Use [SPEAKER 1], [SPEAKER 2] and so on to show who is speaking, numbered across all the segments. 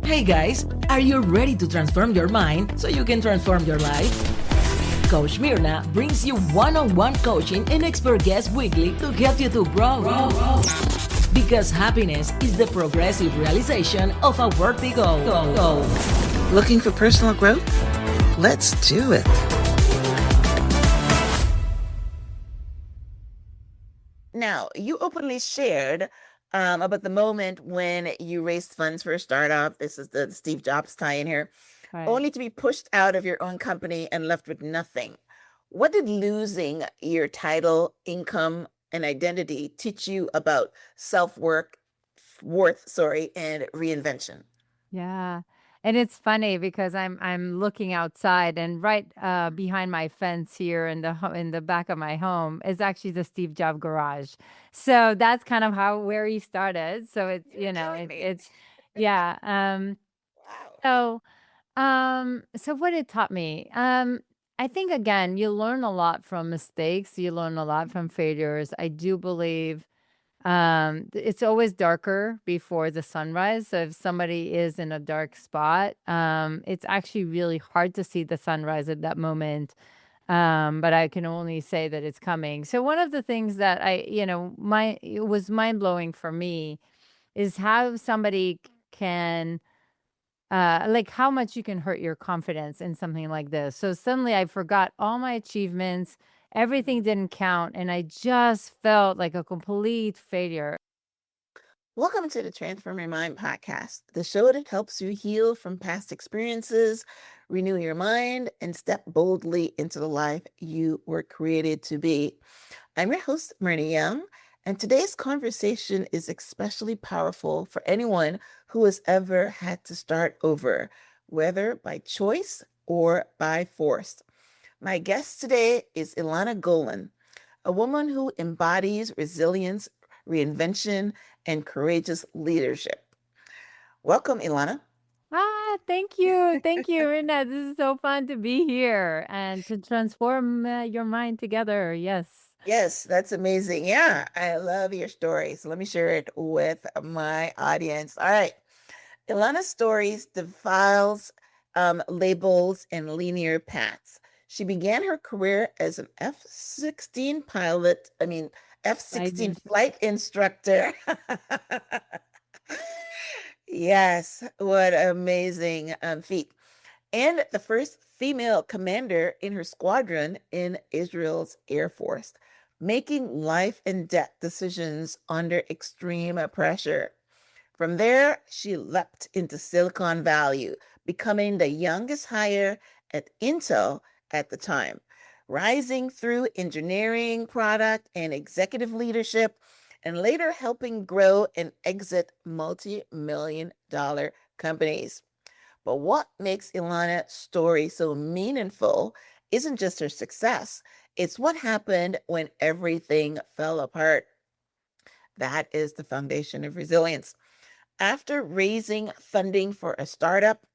[SPEAKER 1] Hey guys, are you ready to transform your mind so you can transform your life? Coach Myrna brings you one-on-one coaching and expert guests weekly to help you to grow. Because happiness is the progressive realization of a worthy goal.
[SPEAKER 2] Looking for personal growth? Let's do it. Now, you openly shared about the moment when you raised funds for a startup. This is the Steve Jobs tie-in here.
[SPEAKER 3] Right.
[SPEAKER 2] Only to be pushed out of your own company and left with nothing. What did losing your title, income, and identity teach you about self-worth, and reinvention?
[SPEAKER 3] Yeah. And it's funny because I'm looking outside and right behind my fence here in the back of my home is actually the Steve Jobs garage. So that's kind of where he started. So it's it's yeah.
[SPEAKER 2] Wow.
[SPEAKER 3] So what it taught me, I think again, you learn a lot from mistakes. You learn a lot from failures. I do believe it's always darker before the sunrise. So if somebody is in a dark spot, it's actually really hard to see the sunrise at that moment. But I can only say that it's coming. So one of the things that it was mind blowing for me is how somebody can like how much you can hurt your confidence in something like this. So suddenly I forgot all my achievements, everything didn't count, and I just felt like a complete failure.
[SPEAKER 2] Welcome to the Transform Your Mind podcast, the show that helps you heal from past experiences, renew your mind, and step boldly into the life you were created to be. I'm your host, Myrna Young, and today's conversation is especially powerful for anyone who has ever had to start over, whether by choice or by force. My guest today is Ilana Golan, a woman who embodies resilience, reinvention, and courageous leadership. Welcome, Ilana.
[SPEAKER 3] Thank you. Thank you, Rina. This is so fun to be here and to transform your mind together. Yes.
[SPEAKER 2] Yes, that's amazing. Yeah, I love your story. So let me share it with my audience. All right. Ilana's stories defiles labels and linear paths. She began her career as an F-16 pilot, F-16
[SPEAKER 3] I
[SPEAKER 2] flight instructor. Yes, what amazing feat. And the first female commander in her squadron in Israel's Air Force, making life and death decisions under extreme pressure. From there, she leapt into Silicon Valley, becoming the youngest hire at Intel at the time, rising through engineering, product, and executive leadership, and later helping grow and exit multi-million dollar companies. But what makes Ilana's story so meaningful isn't just her success, it's what happened when everything fell apart. That is the foundation of resilience. After raising funding for a startup,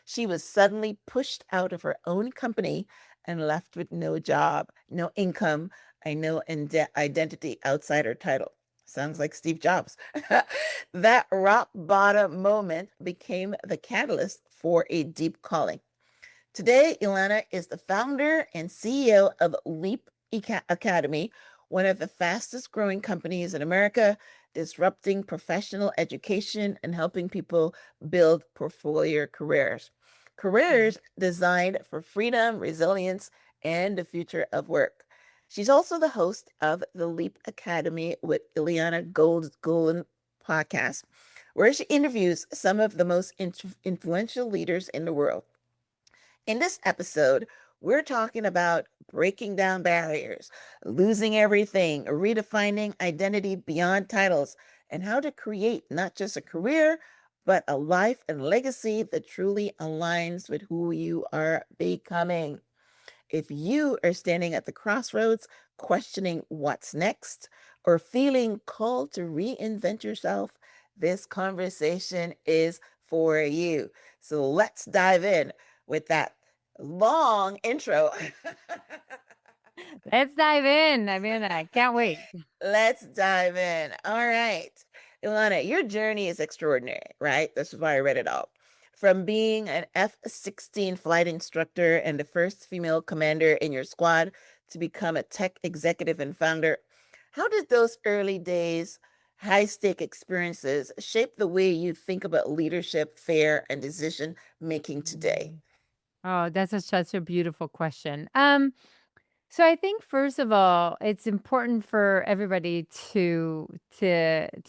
[SPEAKER 2] she was suddenly pushed out of her own company and left with no job, no income, and no identity outside her title. Sounds like Steve Jobs. That rock bottom moment became the catalyst for a deep calling. Today, Ilana is the founder and CEO of Leap Academy, one of the fastest growing companies in America, disrupting professional education and helping people build portfolio careers. Careers designed for freedom, resilience, and the future of work. She's also the host of the Leap Academy with Ilana Golan podcast, where she interviews some of the most influential leaders in the world. In this episode, we're talking about breaking down barriers, losing everything, redefining identity beyond titles, and how to create not just a career, but a life and legacy that truly aligns with who you are becoming. If you are standing at the crossroads, questioning what's next, or feeling called to reinvent yourself, this conversation is for you. So let's dive in with that long intro.
[SPEAKER 3] Let's dive in. I mean, I can't wait.
[SPEAKER 2] Let's dive in. All right. Ilana, your journey is extraordinary, right? This is why I read it all. From being an F-16 flight instructor and the first female commander in your squad to become a tech executive and founder, how did those early days, high-stake experiences shape the way you think about leadership, fear, and decision making today?
[SPEAKER 3] Oh, that's such a beautiful question. So I think first of all, it's important for everybody to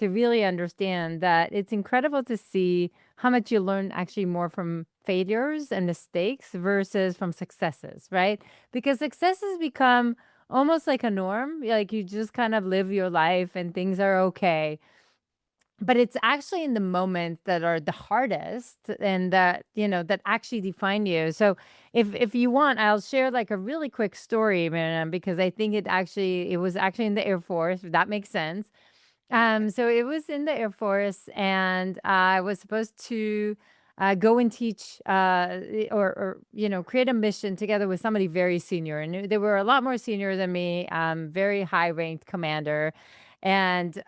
[SPEAKER 3] really understand that it's incredible to see how much you learn actually more from failures and mistakes versus from successes, right? Because successes become almost like a norm, like you just kind of live your life and things are okay. But it's actually in the moments that are the hardest and that, that actually define you. So if you want, I'll share like a really quick story, man, because I think it was actually in the Air Force, if that makes sense. So it was in the Air Force, and I was supposed to go and teach or create a mission together with somebody very senior, and they were a lot more senior than me, very high ranked commander. And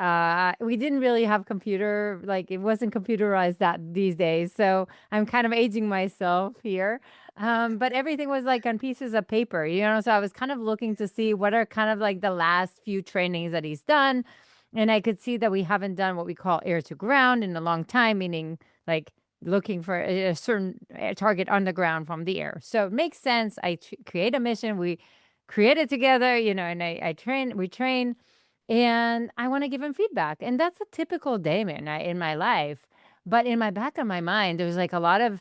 [SPEAKER 3] we didn't really have computer, like it wasn't computerized that these days. So I'm kind of aging myself here. But everything was like on pieces of paper, so I was kind of looking to see what are kind of like the last few trainings that he's done. And I could see that we haven't done what we call air to ground in a long time, meaning like looking for a certain target on the ground from the air. So it makes sense. Create a mission. We create it together, and we train, and I want to give him feedback. And that's a typical day, man, in my life. But in my back of my mind, there's like a lot of,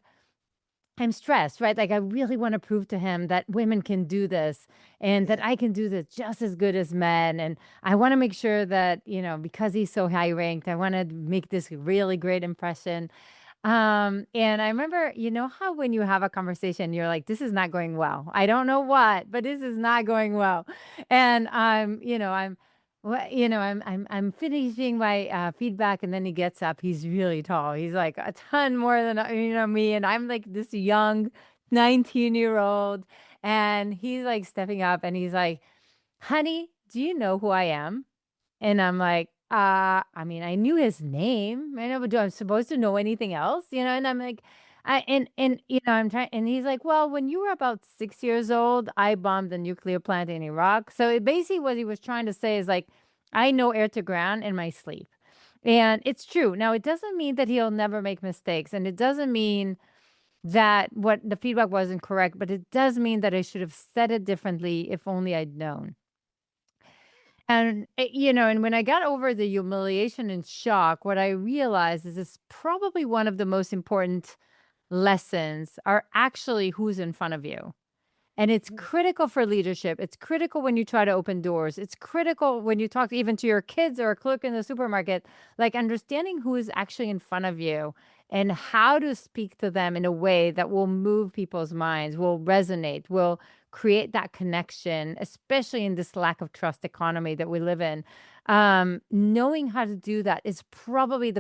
[SPEAKER 3] I'm stressed, right? Like I really want to prove to him that women can do this and that I can do this just as good as men. And I want to make sure that, because he's so high ranked, I want to make this really great impression. And I remember, how when you have a conversation, you're like, this is not going well. I don't know what, but this is not going well. And I'm finishing my feedback, and then he gets up. He's really tall. He's like a ton more than me, and I'm like this young 19-year-old, and he's like stepping up, and he's like, "Honey, do you know who I am?" And I'm like, I mean, I knew his name. I know, but do I'm supposed to know anything else? And I'm like, I'm trying, and he's like, well, when you were about 6 years old, I bombed a nuclear plant in Iraq. So it basically what he was trying to say is like, I know air to ground in my sleep. And it's true. Now, it doesn't mean that he'll never make mistakes. And it doesn't mean that what the feedback wasn't correct, but it does mean that I should have said it differently if only I'd known. And, and when I got over the humiliation and shock, what I realized is it's probably one of the most important lessons are actually who's in front of you. And it's critical for leadership. It's critical when you try to open doors. It's critical when you talk even to your kids or a clerk in the supermarket, like understanding who is actually in front of you and how to speak to them in a way that will move people's minds, will resonate, will create that connection, especially in this lack of trust economy that we live in. Knowing how to do that is probably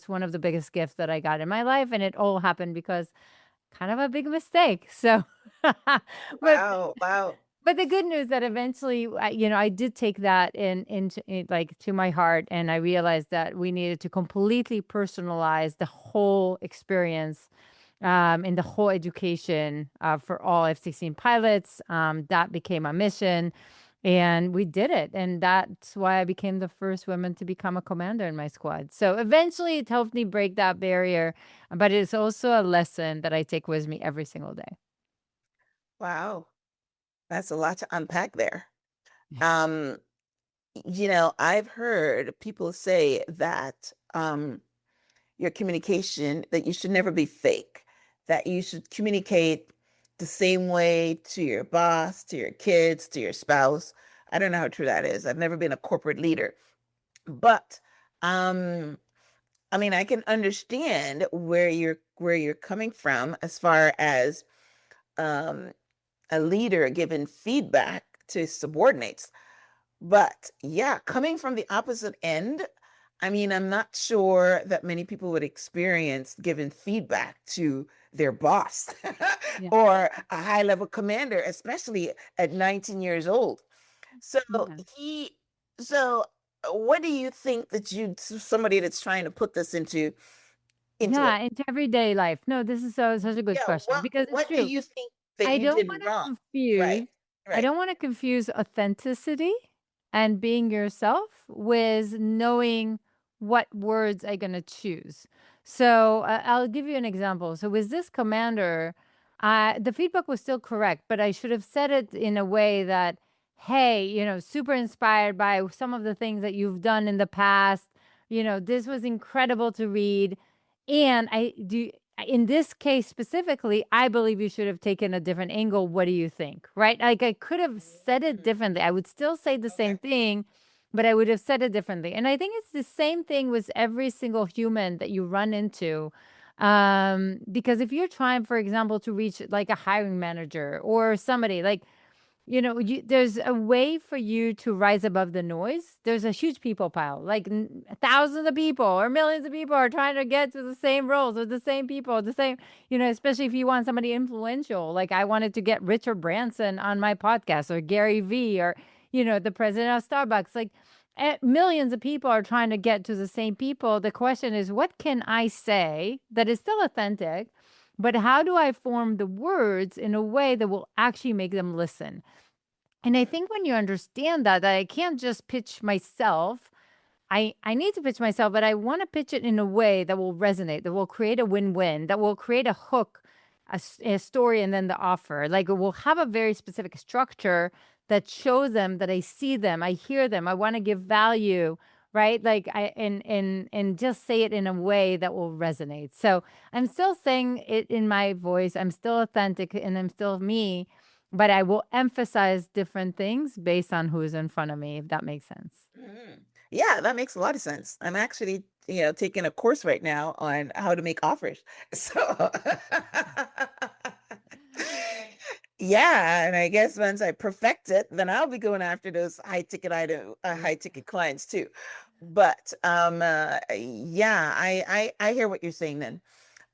[SPEAKER 3] one of the biggest gifts that I got in my life. And it all happened because kind of a big mistake. So, but
[SPEAKER 2] Wow, wow.
[SPEAKER 3] but the good news that eventually, I did take that like to my heart, and I realized that we needed to completely personalize the whole experience, and the whole education for all F-16 pilots. That became a mission, and we did it. And that's why I became the first woman to become a commander in my squad. So eventually, it helped me break that barrier, but it's also a lesson that I take with me every single day.
[SPEAKER 2] Wow. That's a lot to unpack there. Um, I've heard people say that your communication, that you should never be fake, that you should communicate the same way to your boss, to your kids, to your spouse. I don't know how true that is. I've never been a corporate leader, but um, I mean, I can understand where you're coming from as far as um, a leader giving feedback to subordinates. But yeah, coming from the opposite end, I mean, I'm not sure that many people would experience giving feedback to their boss
[SPEAKER 3] Yeah.
[SPEAKER 2] or a high level commander, especially at 19 years old. So
[SPEAKER 3] Yeah.
[SPEAKER 2] he, so what do you think that somebody that's trying to put this into into it?
[SPEAKER 3] Into everyday life. No, this is such a good
[SPEAKER 2] Yeah,
[SPEAKER 3] question because it's
[SPEAKER 2] what do
[SPEAKER 3] true.
[SPEAKER 2] you think that
[SPEAKER 3] I
[SPEAKER 2] you
[SPEAKER 3] don't
[SPEAKER 2] did
[SPEAKER 3] want to
[SPEAKER 2] wrong? Right,
[SPEAKER 3] confuse I
[SPEAKER 2] right.
[SPEAKER 3] don't want to confuse authenticity and being yourself with knowing what words I'm going to choose. So I'll give you an example. So with this commander, the feedback was still correct, but I should have said it in a way that, hey, super inspired by some of the things that you've done in the past. This was incredible to read. And in this case specifically, I believe you should have taken a different angle. What do you think? Right? Like I could have said it
[SPEAKER 2] Mm,
[SPEAKER 3] differently. I would still say the
[SPEAKER 2] okay.
[SPEAKER 3] same thing, but I would have said it differently. And I think it's the same thing with every single human that you run into. Because if you're trying, for example, to reach like a hiring manager or somebody like, there's a way for you to rise above the noise. There's a huge people pile, like thousands of people or millions of people are trying to get to the same roles with the same people, the same, especially if you want somebody influential. Like I wanted to get Richard Branson on my podcast or Gary Vee or, the president of Starbucks. Like millions of people are trying to get to the same people. The question is, what can I say that is still authentic? But how do I form the words in a way that will actually make them listen? And I think when you understand that I can't just pitch myself, I need to pitch myself, but I want to pitch it in a way that will resonate, that will create a win-win, that will create a hook, a story, and then the offer. Like it will have a very specific structure that shows them that I see them, I hear them, I want to give value, right? Like and just say it in a way that will resonate. So I'm still saying it in my voice. I'm still authentic and I'm still me, but I will emphasize different things based on who's in front of me, if that makes sense.
[SPEAKER 2] Mm. Yeah, that makes a lot of sense. I'm actually, taking a course right now on how to make offers. So, yeah, and I guess once I perfect it, then I'll be going after those high ticket clients too. But yeah, I hear what you're saying then.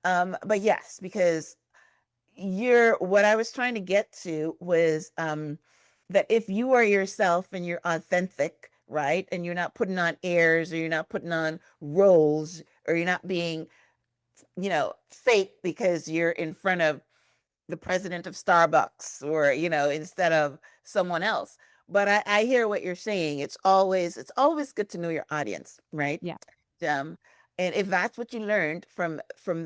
[SPEAKER 2] But yes, because what I was trying to get to was that if you are yourself and you're authentic, right? And you're not putting on airs or you're not putting on roles or you're not being, fake because you're in front of the president of Starbucks or, instead of someone else. But I hear what you're saying. It's always good to know your audience, right?
[SPEAKER 3] Yeah.
[SPEAKER 2] um, and if that's what you learned from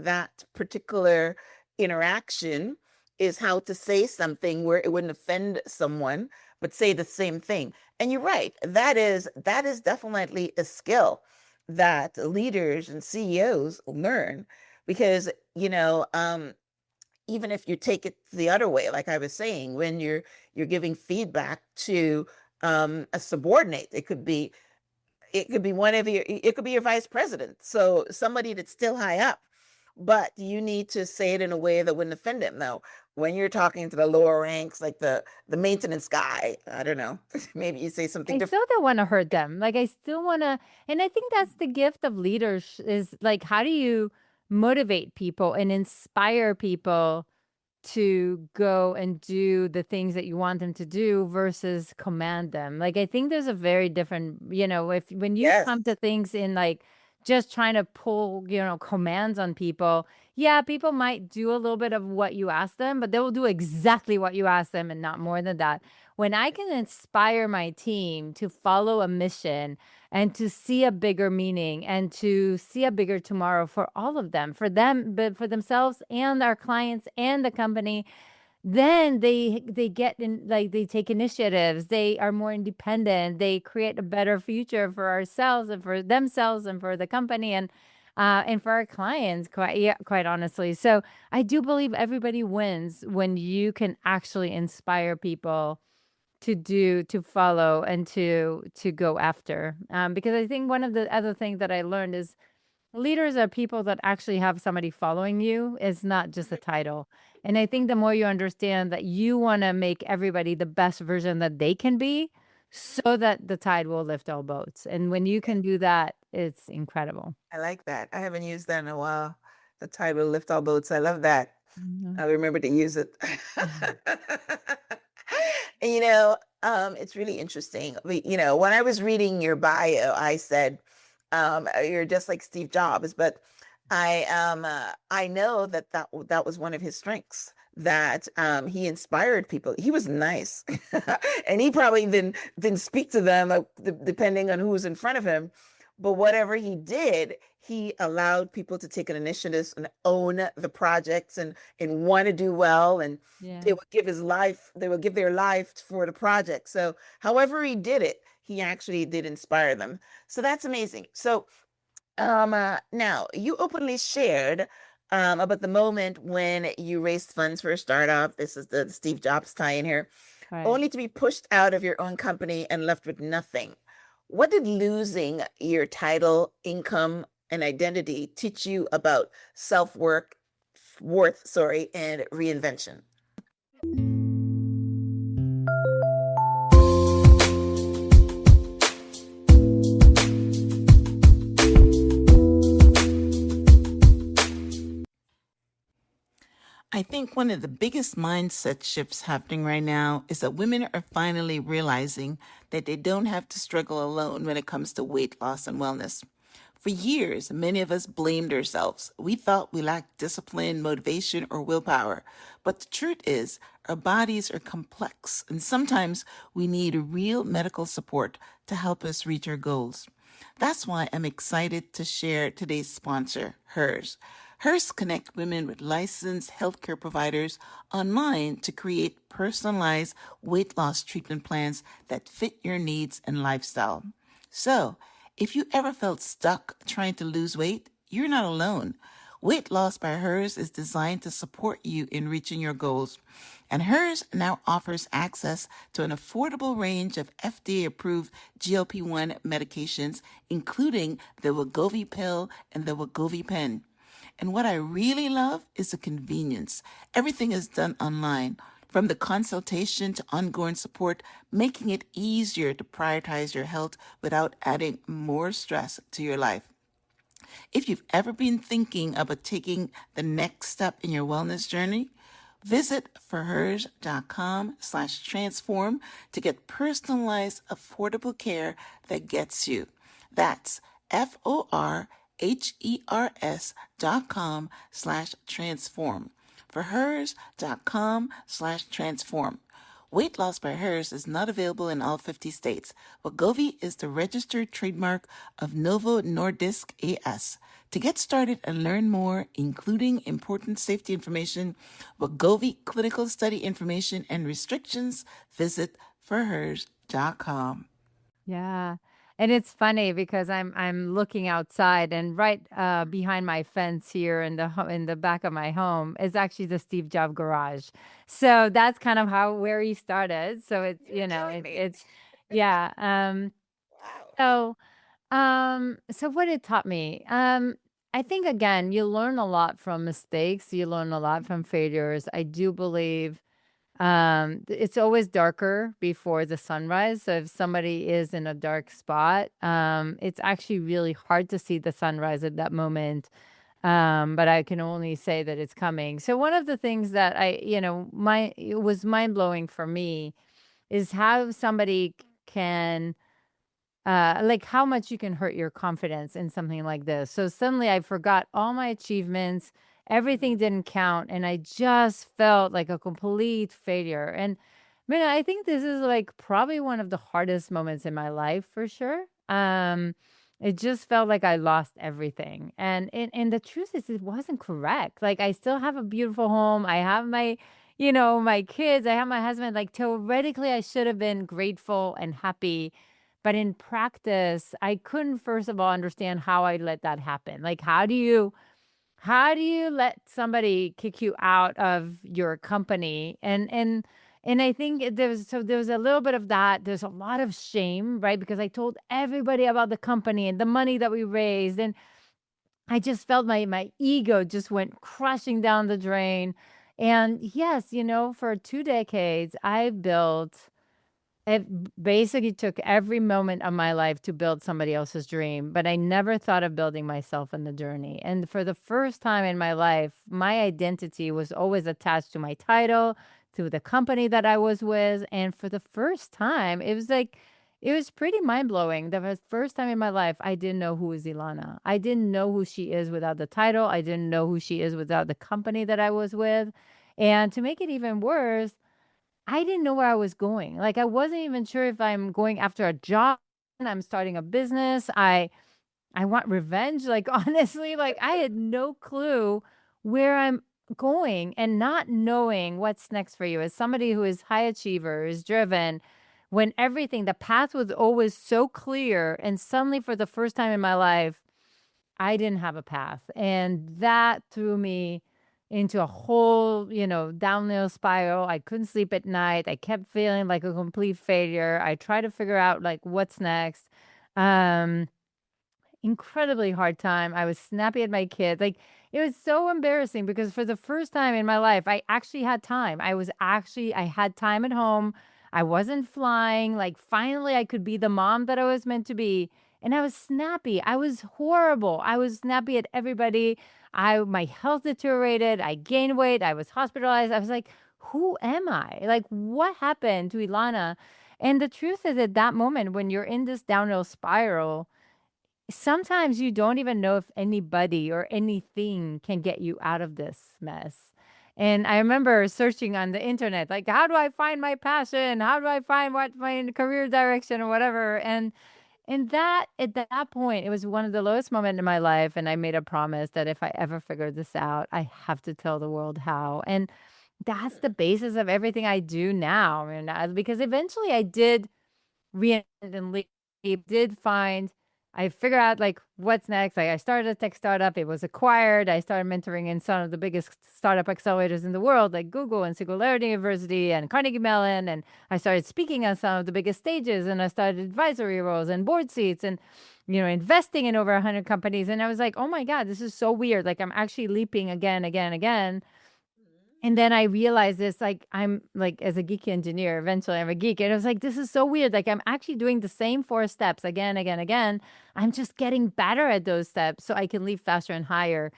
[SPEAKER 2] that particular interaction is how to say something where it wouldn't offend someone but say the same thing. And you're right, that is definitely a skill that leaders and CEOs learn because even if you take it the other way, like I was saying, when you're giving feedback to a subordinate, it could be your vice president, so somebody that's still high up, but you need to say it in a way that wouldn't offend him. Now when you're talking to the lower ranks, like the maintenance guy, I don't know, maybe you say something
[SPEAKER 3] I
[SPEAKER 2] different.
[SPEAKER 3] still don't want to hurt them. Like I still want to, and I think that's the gift of leaders is like, how do you motivate people and inspire people to go and do the things that you want them to do versus command them? Like I think there's a very different, if when you
[SPEAKER 2] Yes.
[SPEAKER 3] come to things in like just trying to pull, commands on people, yeah, people might do a little bit of what you ask them, but they will do exactly what you ask them and not more than that. When I can inspire my team to follow a mission and to see a bigger meaning and to see a bigger tomorrow for all of them, for them, but for themselves and our clients and the company, then they get in, like they take initiatives, they are more independent, they create a better future for ourselves and for themselves and for the company and for our clients, quite honestly. So I do believe everybody wins when you can actually inspire people to follow and to go after. Because I think one of the other things that I learned is leaders are people that actually have somebody following you. It's not just a title. And I think the more you understand that you want to make everybody the best version that they can be, so that the tide will lift all boats. And when you can do that, it's incredible.
[SPEAKER 2] I like that. I haven't used that in a while. The tide will lift all boats. I love that.
[SPEAKER 3] Mhm.
[SPEAKER 2] I remember to use it.
[SPEAKER 3] Mhm.
[SPEAKER 2] And it's really interesting. When I was reading your bio, I said, you're just like Steve Jobs, but I know that that was one of his strengths, that he inspired people. He was nice. And he probably didn't speak to them, depending on who was in front of him. But whatever he did, he allowed people to take an initiative and own the projects and want to do well. And
[SPEAKER 3] Yeah.
[SPEAKER 2] they would give their life for the project. So however he did it, he actually did inspire them. So that's amazing. So now you openly shared about the moment when you raised funds for a startup. This is the Steve Jobs tie in here,
[SPEAKER 3] Right.
[SPEAKER 2] only to be pushed out of your own company and left with nothing. What did losing your title, income, and identity teach you about self-worth, and reinvention?
[SPEAKER 4] I think one of the biggest mindset shifts happening right now is that women are finally realizing that they don't have to struggle alone when it comes to weight loss and wellness. For years, many of us blamed ourselves. We thought we lacked discipline, motivation, or willpower. But the truth is, our bodies are complex, and sometimes we need real medical support to help us reach our goals. That's why I'm excited to share today's sponsor, Hers. Hers connect women with licensed healthcare providers online to create personalized weight loss treatment plans that fit your needs and lifestyle. So, if you ever felt stuck trying to lose weight, you're not alone. Weight Loss by Hers is designed to support you in reaching your goals. And Hers now offers access to an affordable range of FDA-approved GLP-1 medications, including the Wegovy pill and the Wegovy pen. And what I really love is the convenience. Everything is done online, from the consultation to ongoing support, making it easier to prioritize your health without adding more stress to your life. If you've ever been thinking about taking the next step in your wellness journey, visit forhers.com/transform to get personalized, affordable care that gets you. That's forhers.com/transform. Forhers.com/transform. Weight Loss by Hers is not available in all 50 states. Wegovy is the registered trademark of Novo Nordisk AS. To get started and learn more, including important safety information, Wegovy clinical study information, and restrictions, visit forhers.com.
[SPEAKER 3] Yeah. And it's funny because I'm looking outside, and right behind my fence here in in the back of my home is actually the Steve Jobs garage. So that's kind of how where he started. So it's,
[SPEAKER 2] You're killing me.
[SPEAKER 3] it's yeah.
[SPEAKER 2] Wow.
[SPEAKER 3] So so what it taught me, I think again, you learn a lot from mistakes, you learn a lot from failures. I do believe it's always darker before the sunrise. So if somebody is in a dark spot, it's actually really hard to see the sunrise at that moment. But I can only say that it's coming. So one of the things that it was mind blowing for me is how somebody can like how much you can hurt your confidence in something like this. So suddenly I forgot all my achievements, everything didn't count, and I just felt like a complete failure. And man, I think this is like probably one of the hardest moments in my life for sure. It just felt like I lost everything. And the truth is it wasn't correct. Like I still have a beautiful home. I have my my kids, I have my husband. Like theoretically I should have been grateful and happy, but in practice, I couldn't first of all understand how I let that happen. Like how do you let somebody kick you out of your company? And I think there's a little bit of that. There's a lot of shame, right? Because I told everybody about the company and the money that we raised, and I just felt my ego just went crushing down the drain. And yes, for 2 decades, I built it basically took every moment of my life to build somebody else's dream, but I never thought of building myself in the journey. And for the first time in my life, my identity was always attached to my title, to the company that I was with. And for the first time, it was like it was pretty mind-blowing. The first time in my life, I didn't know who was Ilana. I didn't know who she is without the title. I didn't know who she is without the company that I was with. And to make it even worse, I didn't know where I was going. Like, I wasn't even sure if I'm going after a job, I'm starting a business. I want revenge. Like, honestly, like I had no clue where I'm going, and not knowing what's next for you as somebody who is high achiever, is driven, when everything, the path was always so clear. And suddenly, for the first time in my life, I didn't have a path. And that threw me into a whole, downhill spiral. I couldn't sleep at night. I kept feeling like a complete failure. I tried to figure out like what's next. Um, Incredibly hard time. I was snappy at my kids. Like, it was so embarrassing because for the first time in my life, I actually had time. I had time at home. I wasn't flying. Like, finally, I could be the mom that I was meant to be. And I was snappy. I was horrible. I was snappy at everybody. My health deteriorated. I gained weight. I was hospitalized. I was like, who am I? Like, what happened to Ilana? And the truth is, at that moment, when you're in this downhill spiral, sometimes you don't even know if anybody or anything can get you out of this mess. And I remember searching on the internet, like, how do I find my passion? How do I find what my career direction or whatever? And that at that point, it was one of the lowest moments in my life. And I made a promise that if I ever figure this out, I have to tell the world how. And that's the basis of everything I do now. Because eventually I did reinvent and leap, did find, I figured out like what's next. Like, I started a tech startup, it was acquired. I started mentoring in some of the biggest startup accelerators in the world, like Google and Singularity University and Carnegie Mellon. And I started speaking on some of the biggest stages, and I started advisory roles and board seats, and investing in over 100 companies. And I was like, oh my God, this is so weird. Like, I'm actually leaping again, again, again. And then I realized this, like, I'm like, as a geeky engineer, eventually I'm a geek. And I was like, this is so weird. Like, I'm actually doing the same 4 steps again, again, again. I'm just getting better at those steps so I can leap faster and higher.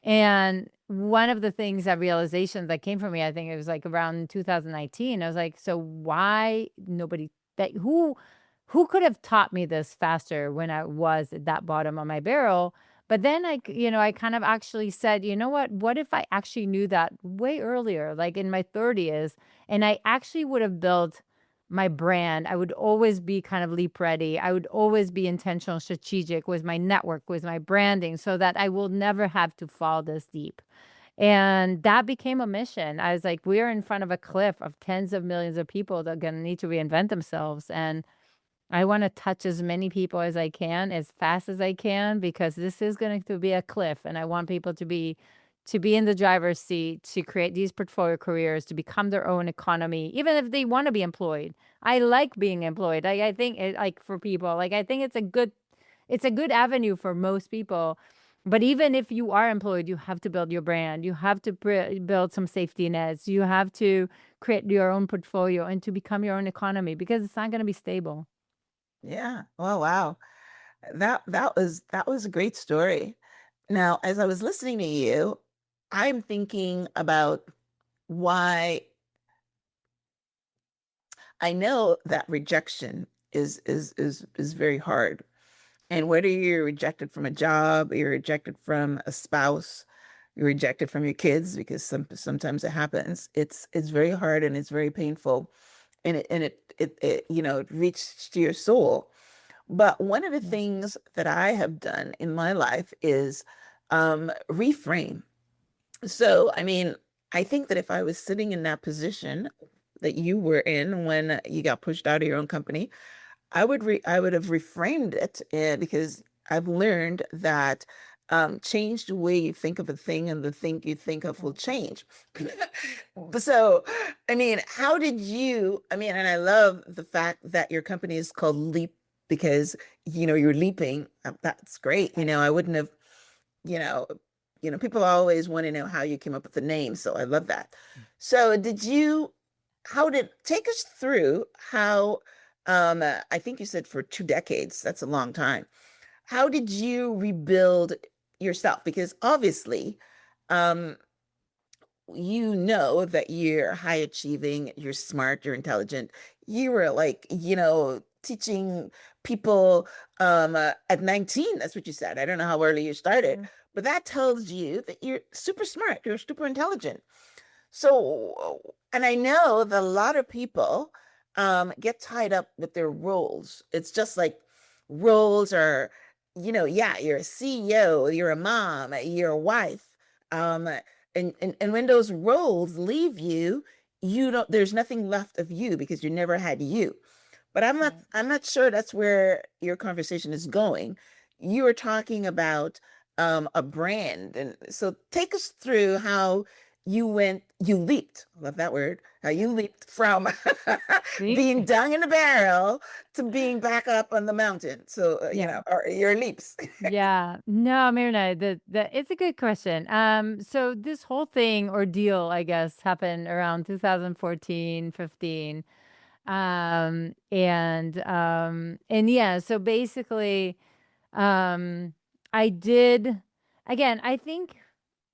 [SPEAKER 3] And one of the things, that realization that came from me, I think it was like around 2019. I was like, so why nobody that who could have taught me this faster when I was at that bottom of my barrel? But then I kind of actually said, you know what? What if I actually knew that way earlier, like in my 30s, and I actually would have built my brand? I would always be kind of leap ready. I would always be intentional, strategic with my network, with my branding, so that I will never have to fall this deep. And that became a mission. I was like, we're in front of a cliff of tens of millions of people that are going to need to reinvent themselves. And I want to touch as many people as I can, as fast as I can, because this is going to be a cliff, and I want people to be in the driver's seat, to create these portfolio careers, to become their own economy, even if they want to be employed. I like being employed. I think like for people, like I think it's a good avenue for most people. But even if you are employed, you have to build your brand. You have to build some safety nets. You have to create your own portfolio and to become your own economy, because it's not going to be stable.
[SPEAKER 2] Yeah. Oh, wow. That was a great story. Now, as I was listening to you, I'm thinking about why I know that rejection is very hard. And whether you're rejected from a job, you're rejected from a spouse, you're rejected from your kids, because sometimes it happens. It's very hard and it's very painful, and it reaches to your soul. But one of the things that I have done in my life is reframe. So, I mean, I think that if I was sitting in that position that you were in when you got pushed out of your own company, I would have reframed it, because I've learned that change the way you think of a thing, and the thing you think of will change. So, I mean, how did you? I mean, and I love the fact that your company is called Leap, because you're leaping. That's great. I wouldn't have. You know, people always want to know how you came up with the name, so I love that. So, how did take us through how? I think you said for 2 decades. That's a long time. How did you rebuild yourself? Because obviously, um, you know that you're high achieving, you're smart, you're intelligent. You were like, teaching people at 19. That's what you said. I don't know how early you started, but that tells you that you're super smart, you're super intelligent. So, and I know that a lot of people get tied up with their roles. It's just like roles are, yeah, you're a CEO, you're a mom, you're a wife. Um, and when those roles leave you, there's nothing left of you because you never had you. But I'm not sure that's where your conversation is going. You were talking about a brand. And so take us through how you leaped, I love that word, how you leaped from
[SPEAKER 3] See?
[SPEAKER 2] being down in a barrel to being back up on the mountain. So,
[SPEAKER 3] Yeah.
[SPEAKER 2] or your leaps.
[SPEAKER 3] Yeah. No, Myrna, it's a good question. So this whole thing ordeal, I guess, happened around 2014, 15. And yeah, so basically, I did, again, I think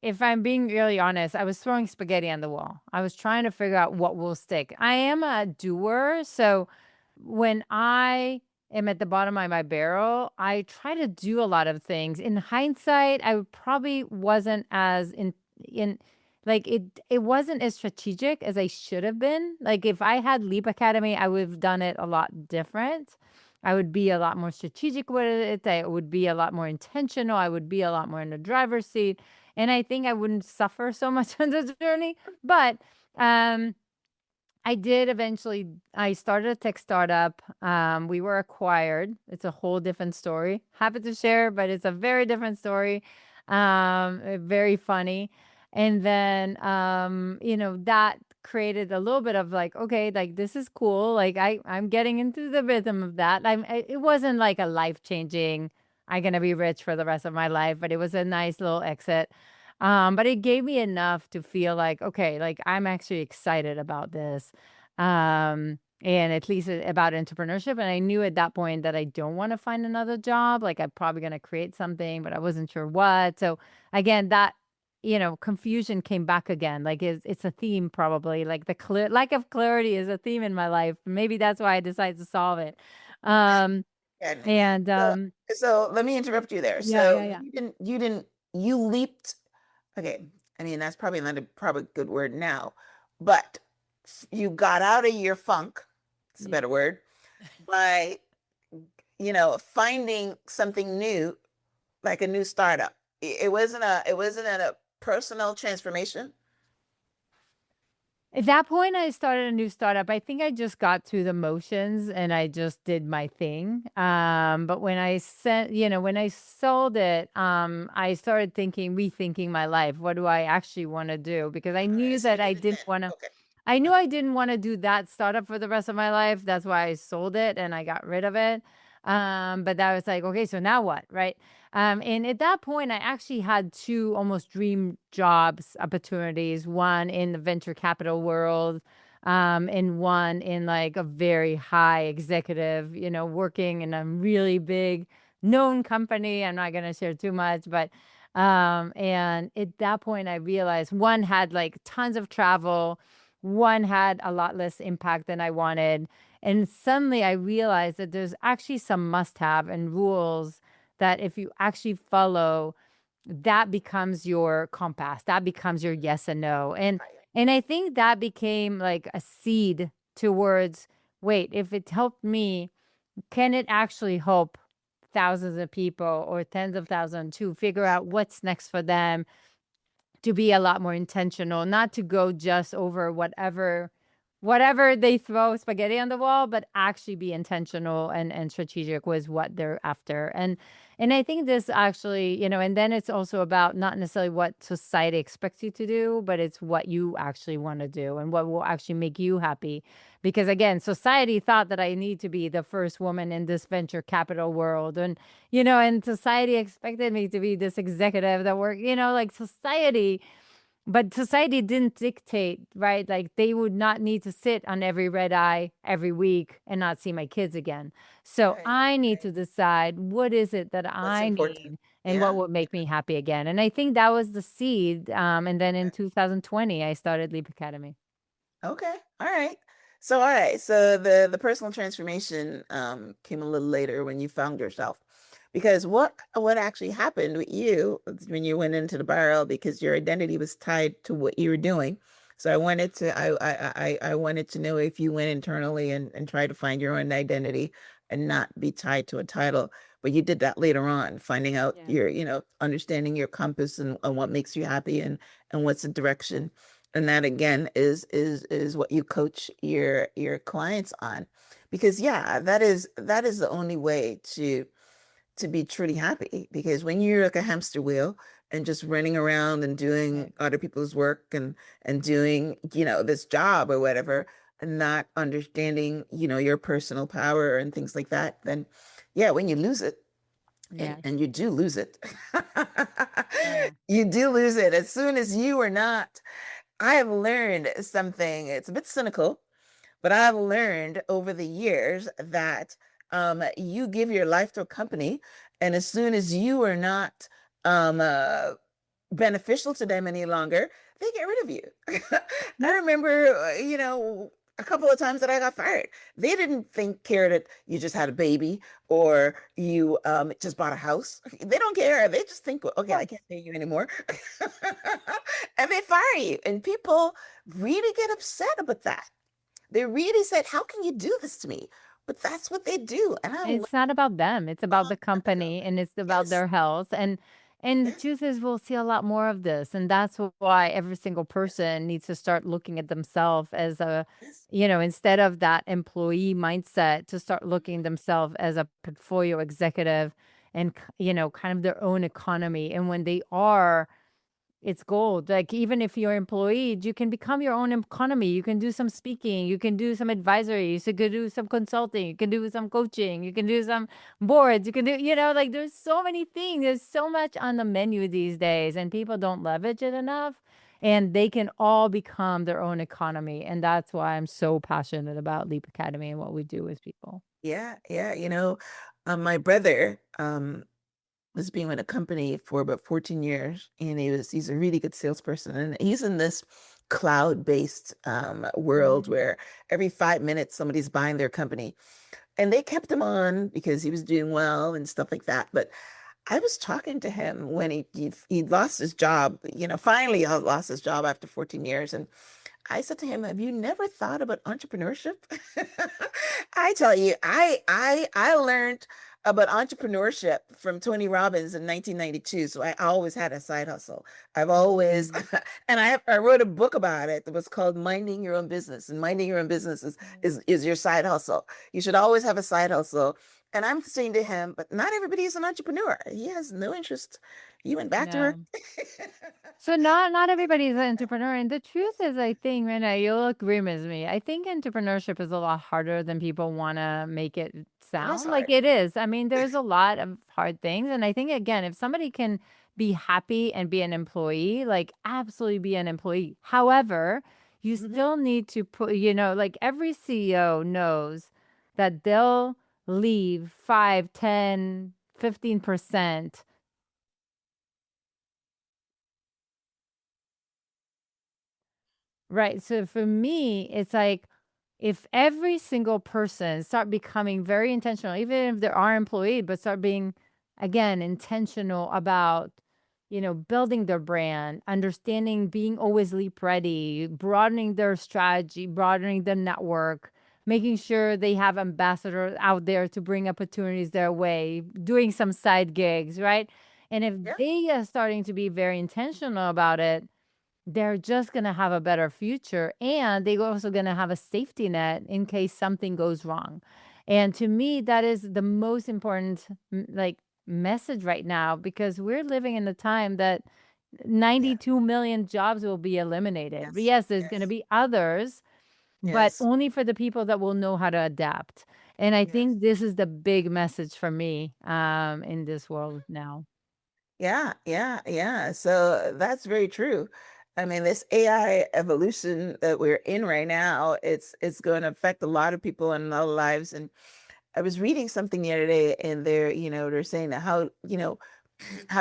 [SPEAKER 3] if I'm being really honest, I was throwing spaghetti on the wall. I was trying to figure out what will stick. I am a doer. So when I am at the bottom of my barrel, I try to do a lot of things. In hindsight, I probably wasn't as in like it wasn't as strategic as I should have been. Like if I had Leap Academy, I would have done it a lot different. I would be a lot more strategic with it. I would be a lot more intentional. I would be a lot more in the driver's seat. And I think I wouldn't suffer so much on the journey. But I did eventually, I started a tech startup. We were acquired. It's a whole different story. Happy to share, but it's a very different story. Very funny. And then, that created a little bit of like, okay, like this is cool. Like I'm getting into the rhythm of that. It wasn't like a life-changing, I'm going to be rich for the rest of my life, but it was a nice little exit. But it gave me enough to feel like, okay, like I'm actually excited about this. And at least about entrepreneurship. And I knew at that point that I don't want to find another job. Like I'm probably going to create something, but I wasn't sure what. So again, that, confusion came back again. Like it's a theme probably. Like the lack of clarity is a theme in my life. Maybe that's why I decided to solve it. Um,
[SPEAKER 2] And
[SPEAKER 3] and
[SPEAKER 2] so, so let me interrupt you there. So
[SPEAKER 3] yeah.
[SPEAKER 2] you leaped. Okay, I mean that's probably not probably a good word now, but you got out of your funk. It's a better word by finding something new, like a new startup. It wasn't a personal transformation.
[SPEAKER 3] At that point, I started a new startup. I think I just got through the motions and I just did my thing. But when when I sold it, I started rethinking my life. What do I actually want to do? Because I knew
[SPEAKER 2] So you
[SPEAKER 3] that I
[SPEAKER 2] did it
[SPEAKER 3] didn't
[SPEAKER 2] then.
[SPEAKER 3] want to.
[SPEAKER 2] Okay.
[SPEAKER 3] I knew I didn't want to do that startup for the rest of my life. That's why I sold it and I got rid of it. But that was like, okay, so now what, right? And at that point, I actually had two almost dream jobs opportunities, one in the venture capital world, and one in like a very high executive, working in a really big known company. I'm not going to share too much, but and at that point, I realized one had like tons of travel, one had a lot less impact than I wanted. And suddenly I realized that there's actually some must have and rules that if you actually follow, that becomes your compass, that becomes your yes and no. And I think that became like a seed towards, wait, if it helped me, can it actually help thousands of people or tens of thousands to figure out what's next for them, to be a lot more intentional, not to go just over whatever they throw spaghetti on the wall, but actually be intentional and strategic was what they're after. And I think this actually, and then it's also about not necessarily what society expects you to do, but it's what you actually want to do and what will actually make you happy. Because again, society thought that I need to be the first woman in this venture capital world. And society expected me to be this executive that work, like society. But society didn't dictate, right? Like they would not need to sit on every red eye every week and not see my kids again. So
[SPEAKER 2] Right.
[SPEAKER 3] I need to decide what is it that
[SPEAKER 2] What's
[SPEAKER 3] I
[SPEAKER 2] important?
[SPEAKER 3] need and what
[SPEAKER 2] Yeah.
[SPEAKER 3] would make me happy again. And I think that was the seed. And then in 2020, I started Leap Academy.
[SPEAKER 2] Okay. All right. So all right, so the personal transformation came a little later when you found yourself. Because what actually happened with you when you went into the barrel because your identity was tied to what you were doing. So I wanted to know if you went internally and tried to find your own identity and not be tied to a title. But you did that later on, finding out
[SPEAKER 3] Yeah.
[SPEAKER 2] your, understanding your compass and what makes you happy and what's the direction. And that again is what you coach your clients on. Because yeah, that is the only way to be truly happy. Because when you're like a hamster wheel and just running around and doing
[SPEAKER 3] Right.
[SPEAKER 2] other people's work and doing, this job or whatever, and not understanding, your personal power and things like that, then yeah, when you lose it,
[SPEAKER 3] Yes.
[SPEAKER 2] and you do lose it.
[SPEAKER 3] Yeah.
[SPEAKER 2] You do lose it as soon as you are not. I have learned something, it's a bit cynical, but I've learned over the years that you give your life to a company, and as soon as you are not um, uh, beneficial to them any longer, they get rid of you. I
[SPEAKER 3] Yep.
[SPEAKER 2] remember, a couple of times that I got fired. They didn't care that you just had a baby or you just bought a house. They don't care. They just think, okay, I
[SPEAKER 3] Yes.
[SPEAKER 2] can't pay you anymore. And they fire you. And people really get upset about that. They really said, how can you do this to me? But that's what they do. And I love,
[SPEAKER 3] It's not about them, it's about the company, and it's about
[SPEAKER 2] yes,
[SPEAKER 3] their health, and the
[SPEAKER 2] yes,
[SPEAKER 3] truth is we'll see a lot more of this, and that's why every single person needs to start looking at themselves as a
[SPEAKER 2] yes,
[SPEAKER 3] instead of that employee mindset, to start looking themselves as a portfolio executive and, kind of their own economy, and when they are, it's gold. Like, even if you're employed, you can become your own economy. You can do some speaking, you can do some advisory, you can do some consulting, you can do some coaching, you can do some boards, you can do, like there's so many things. There's so much on the menu these days, and people don't leverage it enough. And they can all become their own economy. And that's why I'm so passionate about Leap Academy and what we do with people.
[SPEAKER 2] yeah, yeah. My brother was being with a company for about 14 years, and he's a really good salesperson, and he's in this cloud-based world
[SPEAKER 3] Mhm.
[SPEAKER 2] where every 5 minutes somebody's buying their company, and they kept him on because he was doing well and stuff like that. But I was talking to him when he lost his job, finally lost his job after 14 years. And I said to him, "Have you never thought about entrepreneurship?" I tell you, I learned about entrepreneurship from Tony Robbins in 1992. So I always had a side hustle. I've always,
[SPEAKER 3] Mhm.
[SPEAKER 2] and I wrote a book about it that was called Minding Your Own Business. And minding your own business is your side hustle. You should always have a side hustle. And I'm saying to him, but not everybody is an entrepreneur. He has no interest. He went back to work.
[SPEAKER 3] No. So not everybody is an entrepreneur, and the truth is, I think, Rena, you'll agree with me. I think entrepreneurship is a lot harder than people want to make it
[SPEAKER 2] It is
[SPEAKER 3] sound like
[SPEAKER 2] hard.
[SPEAKER 3] it is. I mean, there's a lot of hard things, and I think again, if somebody can be happy and be an employee, like absolutely be an employee. However, you
[SPEAKER 2] Mhm.
[SPEAKER 3] still need to put, like every CEO knows that they'll leave 5, 10, 15%. Right. So for me, it's like if every single person start becoming very intentional, even if they are employed, but start being again intentional about, building their brand, understanding, being always leap ready, broadening their strategy, broadening their network, making sure they have ambassadors out there to bring opportunities their way, doing some side gigs, right? And if
[SPEAKER 2] Yeah.
[SPEAKER 3] they are starting to be very intentional about it, they're just gonna have a better future, and they're also gonna have a safety net in case something goes wrong. And to me, that is the most important, like, message right now, because we're living in a time that
[SPEAKER 2] Yeah.
[SPEAKER 3] 92 million jobs will be eliminated.
[SPEAKER 2] Yes.
[SPEAKER 3] Yes, there's gonna
[SPEAKER 2] Yes.
[SPEAKER 3] be others, but
[SPEAKER 2] Yes.
[SPEAKER 3] only for the people that will know how to adapt. And I
[SPEAKER 2] Yes.
[SPEAKER 3] think this is the big message for me, in this world now.
[SPEAKER 2] Yeah, yeah, yeah. So that's very true. I mean, this AI evolution that we're in right now, it's going to affect a lot of people in their lives. And I was reading something the other day, and they're saying that how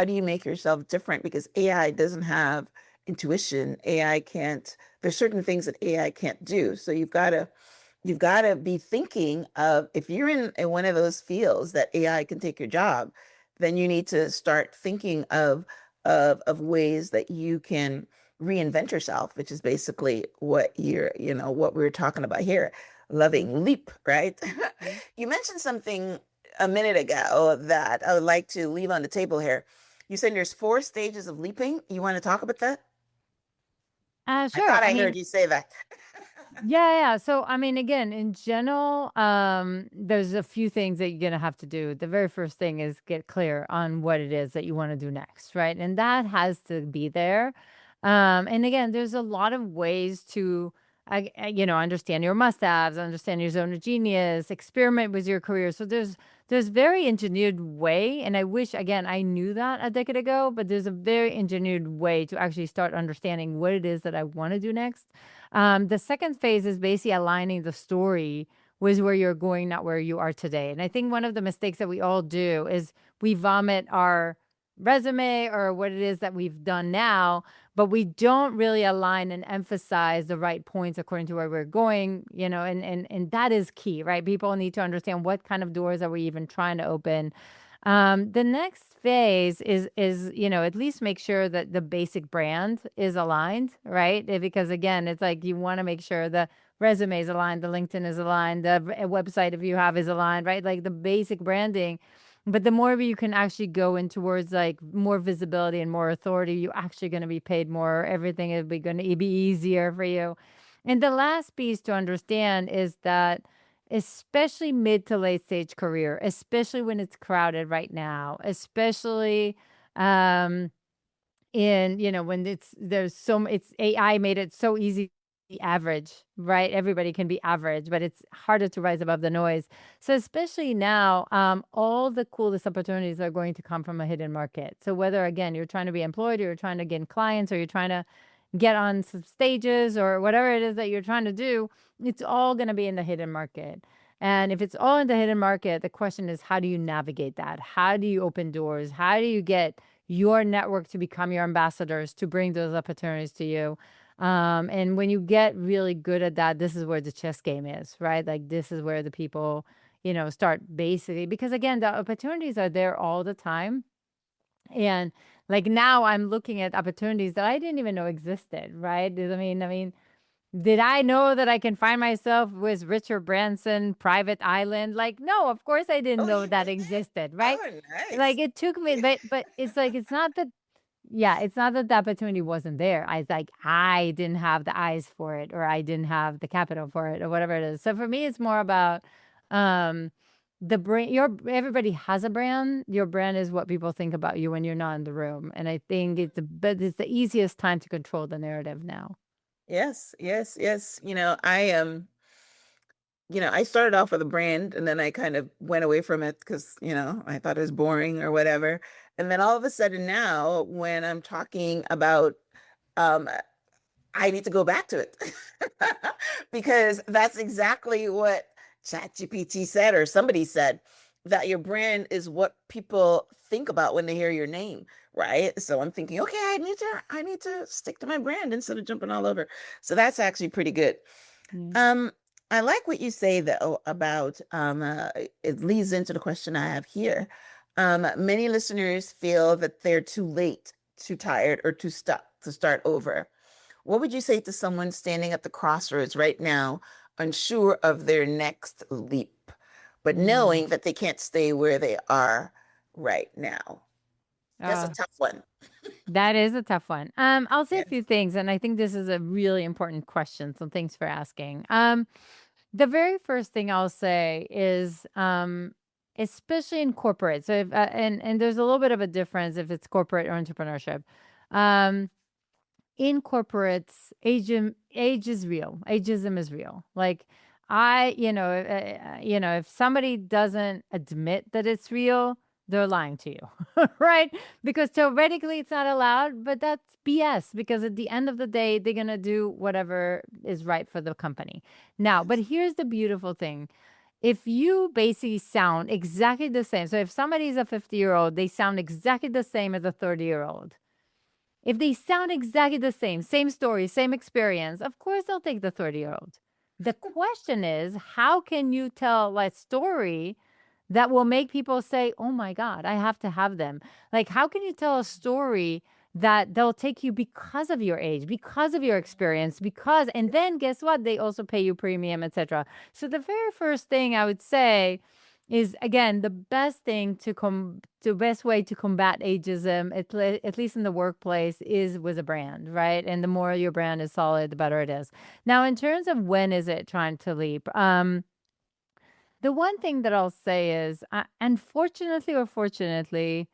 [SPEAKER 2] do you make yourself different? Because AI doesn't have intuition. AI can't, there's certain things that AI can't do. So you've got to you've got to be thinking of, if you're in one of those fields that AI can take your job, then you need to start thinking of ways that you can reinvent yourself, which is basically what what we're talking about here, loving leap, right?
[SPEAKER 3] Mhm.
[SPEAKER 2] You mentioned something a minute ago that I would like to leave on the table here. You said there's 4 stages of leaping. You want to talk about that? I
[SPEAKER 3] Sure.
[SPEAKER 2] thought
[SPEAKER 3] I
[SPEAKER 2] I heard
[SPEAKER 3] mean,
[SPEAKER 2] you say that.
[SPEAKER 3] yeah. So, I mean, again, in general, there's a few things that you're gonna have to do. The very first thing is get clear on what it is that you want to do next, right? And that has to be there. And again, there's a lot of ways to, understand your must-haves, understand your zone of genius, experiment with your career. So there's very engineered way, and I wish again I knew that a decade ago. But there's a very engineered way to actually start understanding what it is that I want to do next. The second phase is basically aligning the story with where you're going, not where you are today. And I think one of the mistakes that we all do is we vomit our resume or what it is that we've done now, but we don't really align and emphasize the right points according to where we're going, and that is key, right? People need to understand what kind of doors are we even trying to open. The next phase is at least make sure that the basic brand is aligned, right? Because again, it's like you want to make sure the resume is aligned, the LinkedIn is aligned, the website if you have is aligned, right? Like the basic branding. But the more you can actually go in towards like more visibility and more authority, you're actually going to be paid more. Everything is going to be easier for you. And the last piece to understand is that especially mid to late stage career, especially when it's crowded right now, especially um when it's AI made it so easy to be average, right? Everybody can be average, but it's harder to rise above the noise. So especially now, all the coolest opportunities are going to come from a hidden market. So whether again you're trying to be employed or you're trying to get clients or you're trying to get on some stages or whatever it is that you're trying to do, it's all going to be in the hidden market. And if it's all in the hidden market, the question is, how do you navigate that? How do you open doors? How do you get your network to become your ambassadors to bring those opportunities to you? And when you get really good at that, this is where the chess game is, right? Like this is where the people, start basically, because again, the opportunities are there all the time. And like now I'm looking at opportunities that I didn't even know existed, right? I mean, did I know that I can find myself with Richard Branson, Private Island? Like, no, of course I didn't
[SPEAKER 2] Oh,
[SPEAKER 3] know
[SPEAKER 2] you
[SPEAKER 3] that
[SPEAKER 2] did that?
[SPEAKER 3] existed, right?
[SPEAKER 2] Oh,
[SPEAKER 3] Like
[SPEAKER 2] nice.
[SPEAKER 3] it took me, but it's like it's not that, yeah, it's not that the opportunity wasn't there. I didn't have the eyes for it, or I didn't have the capital for it, or whatever it is. So for me, it's more about um the brand. Everybody has a brand. Your brand is what people think about you when you're not in the room. And I think it's the easiest time to control the narrative now.
[SPEAKER 2] Yes, yes, yes. I started off with a brand and then I kind of went away from it because, I thought it was boring or whatever. And then all of a sudden now, when I'm talking about, um, I need to go back to it because that's exactly what ChatGPT said or somebody said, that your brand is what people think about when they hear your name, right? So I'm thinking, okay, I need to stick to my brand instead of jumping all over. So that's actually pretty good.
[SPEAKER 3] Yeah.
[SPEAKER 2] Um, I like what you say though about it leads into the question I have here. Many listeners feel that they're too late, too tired, or too stuck to start over. What would you say to someone standing at the crossroads right now, unsure of their next leap, but
[SPEAKER 3] Mm.
[SPEAKER 2] knowing that they can't stay where they are right now? That's a
[SPEAKER 3] Oh,
[SPEAKER 2] tough one.
[SPEAKER 3] that is a tough one. I'll say a
[SPEAKER 2] Yes.
[SPEAKER 3] few things, and I think this is a really important question. So thanks for asking. The very first thing I'll say is, especially in corporate. So if and there's a little bit of a difference if it's corporate or entrepreneurship. Um, in corporates, age is real. Ageism is real. Like if somebody doesn't admit that it's real, they're lying to you, right? Because theoretically it's not allowed, but that's BS. Because at the end of the day, they're gonna do whatever is right for the company. Now, but here's the beautiful thing: if you basically sound exactly the same, so if somebody's a 50-year-old, they sound exactly the same as a 30-year-old. If they sound exactly the same story, same experience, of course they'll take the 30-year-old. The question is, how can you tell a story that will make people say, oh my God, I have to have them? Like, how can you tell a story that they'll take you because of your age, because of your experience, and then guess what? They also pay you premium, etc. So the very first thing I would say is, again, the best way to combat ageism, at least in the workplace, is with a brand, right? And the more your brand is solid, the better it is. Now, in terms of when is it trying to leap, the one thing that I'll say is, unfortunately or fortunately,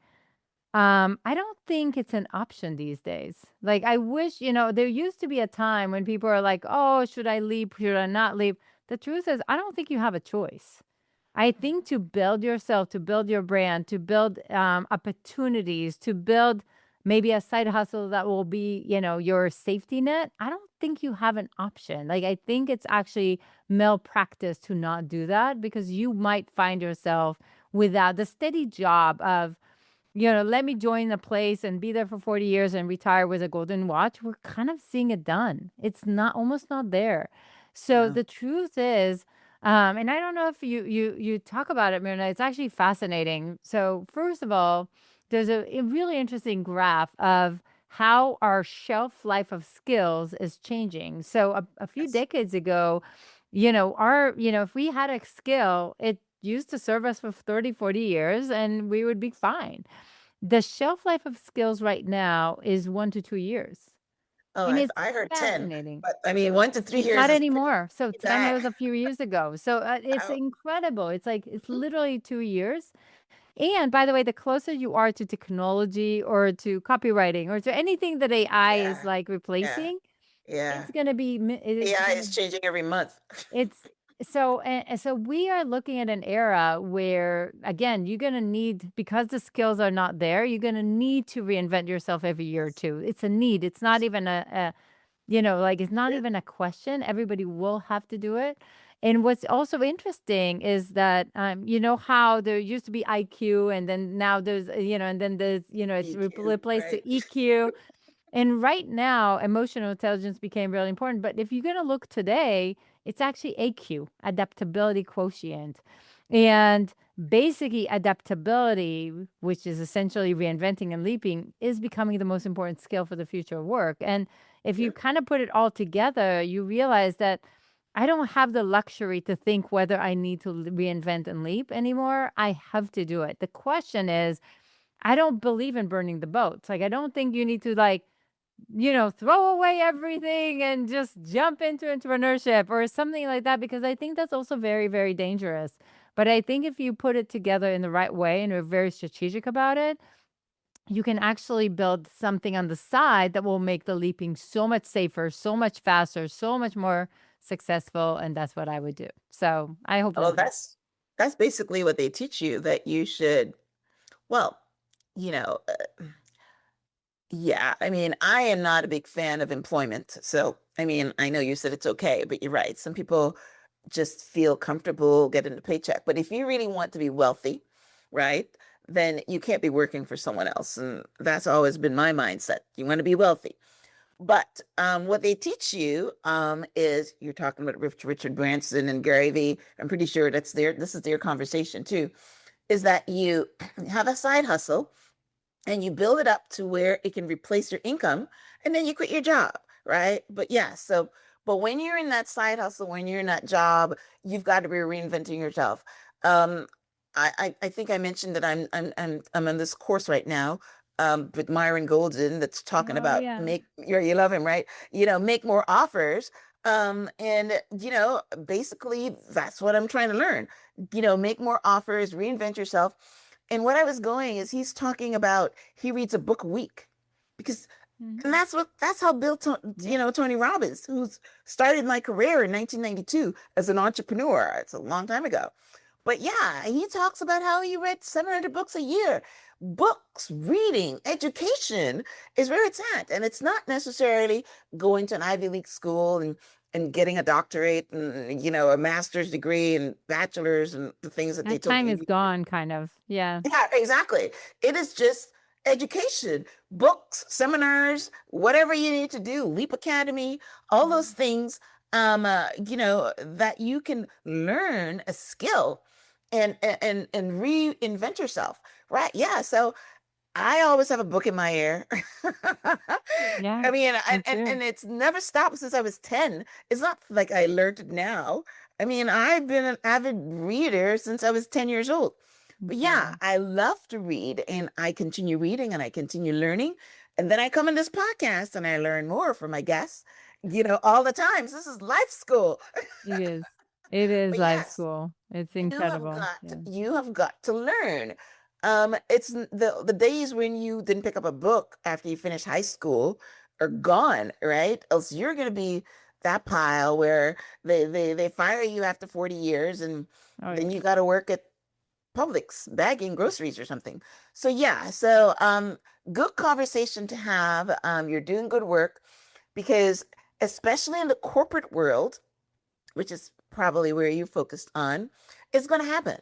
[SPEAKER 3] I don't think it's an option these days. Like, I wish, there used to be a time when people are like, oh, should I leap? Should I not leap? The truth is, I don't think you have a choice. I think to build yourself, to build your brand, to build opportunities, to build maybe a side hustle that will be, your safety net, I don't think you have an option. Like, I think it's actually malpractice to not do that, because you might find yourself without the steady job of, let me join a place and be there for 40 years and retire with a golden watch. We're kind of seeing it done. It's not almost not there. So
[SPEAKER 2] Yeah.
[SPEAKER 3] the truth is, and I don't know if you talk about it, Myrna, it's actually fascinating. So first of all, there's a really interesting graph of how our shelf life of skills is changing. So a few
[SPEAKER 2] Yes.
[SPEAKER 3] decades ago, if we had a skill, it used to serve us for 30, 40 years and we would be fine. The shelf life of skills right now is 1 to 2 years.
[SPEAKER 2] Oh,
[SPEAKER 3] And it's
[SPEAKER 2] I heard 10,
[SPEAKER 3] fascinating.
[SPEAKER 2] but I mean, 1 to 3
[SPEAKER 3] It's
[SPEAKER 2] years
[SPEAKER 3] not
[SPEAKER 2] is pretty
[SPEAKER 3] anymore. So 10
[SPEAKER 2] bad.
[SPEAKER 3] was a few years ago. So it's
[SPEAKER 2] Wow.
[SPEAKER 3] incredible. It's like, it's literally 2 years. And by the way, the closer you are to technology or to copywriting or to anything that AI is
[SPEAKER 2] Yeah.
[SPEAKER 3] like
[SPEAKER 2] Yeah.
[SPEAKER 3] replacing,
[SPEAKER 2] Yeah.
[SPEAKER 3] it's going to be, it's
[SPEAKER 2] AI
[SPEAKER 3] going
[SPEAKER 2] is
[SPEAKER 3] to
[SPEAKER 2] changing every month.
[SPEAKER 3] it's so we are looking at an era where, again, you're going to need, because the skills are not there, you're going to need to reinvent yourself every year or two. It's a need. It's not even it's not
[SPEAKER 2] Yeah.
[SPEAKER 3] even a question. Everybody will have to do it. And what's also interesting is that, how there used to be IQ, and then now there's, and then there's, it's
[SPEAKER 2] EQ,
[SPEAKER 3] replaced to
[SPEAKER 2] right?
[SPEAKER 3] EQ. And right now, emotional intelligence became really important. But if you're going to look today, it's actually AQ, adaptability quotient. And basically, adaptability, which is essentially reinventing and leaping, is becoming the most important skill for the future of work. And if you
[SPEAKER 2] Yep.
[SPEAKER 3] kind of put it all together, you realize that I don't have the luxury to think whether I need to reinvent and leap anymore. I have to do it. The question is, I don't believe in burning the boats. Like, I don't think you need to, like, throw away everything and just jump into entrepreneurship or something like that, because I think that's also very, very dangerous. But I think if you put it together in the right way and you're very strategic about it, you can actually build something on the side that will make the leaping so much safer, so much faster, so much more successful. And that's what I would do. So I hope
[SPEAKER 2] Well,
[SPEAKER 3] that.
[SPEAKER 2] that's basically what they teach you, that you should, well, you know, yeah, I mean, I am not a big fan of employment. So, I mean, I know you said it's okay, but you're right. Some people just feel comfortable getting a paycheck. But if you really want to be wealthy, right, then you can't be working for someone else. And that's always been my mindset. You want to be wealthy. But what they teach you is, you're talking about Richard Branson and Gary Vee. I'm pretty sure this is their conversation too, is that you have a side hustle and you build it up to where it can replace your income, and then you quit your job, right? But yeah, so but when you're in that side hustle, when you're in that job, you've got to be reinventing yourself. um I think I mentioned that I'm on this course right now with Myron Golden, that's talking
[SPEAKER 3] Oh,
[SPEAKER 2] about
[SPEAKER 3] yeah.
[SPEAKER 2] you love him, right? Make more offers. And basically that's what I'm trying to learn. Make more offers, reinvent yourself. And what I was going is, he's talking about, he reads a book a week, because,
[SPEAKER 3] Mhm.
[SPEAKER 2] and that's how Tony Robbins, who's started my career in 1992 as an entrepreneur. It's a long time ago. But yeah, he talks about how he read 700 books a year. Books, reading, education is where it's at. And it's not necessarily going to an Ivy League school and getting a doctorate and a master's degree and bachelor's and the things that they
[SPEAKER 3] That
[SPEAKER 2] told
[SPEAKER 3] time
[SPEAKER 2] me.
[SPEAKER 3] is gone, kind of. Yeah.
[SPEAKER 2] Yeah, exactly. It is just education, books, seminars, whatever you need to do, Leap Academy, all those things. that you can learn a skill and reinvent yourself, right? Yeah. So I always have a book in my ear.
[SPEAKER 3] Yeah,
[SPEAKER 2] I mean,
[SPEAKER 3] me
[SPEAKER 2] and
[SPEAKER 3] too.
[SPEAKER 2] it's never stopped since I was 10. It's not like I learned it now. I mean, I've been an avid reader since I was 10 years old. But yeah,
[SPEAKER 3] Incredible.
[SPEAKER 2] I love to read and I continue reading and I continue learning. And then I come in this podcast and I learn more from my guests, all the time. So this is life school.
[SPEAKER 3] It is. It is
[SPEAKER 2] But
[SPEAKER 3] life
[SPEAKER 2] yes,
[SPEAKER 3] school. It's
[SPEAKER 2] you have
[SPEAKER 3] incredible.
[SPEAKER 2] got
[SPEAKER 3] Yeah.
[SPEAKER 2] you have got to learn. It's the days when you didn't pick up a book after you finished high school are gone, right? Else you're gonna be that pile where they fire you after 40 years and
[SPEAKER 3] Oh
[SPEAKER 2] then
[SPEAKER 3] yeah.
[SPEAKER 2] you got to work at Publix bagging groceries or something. So yeah, so good conversation to have. You're doing good work because especially in the corporate world, which is probably where you focused on, it's going to happen.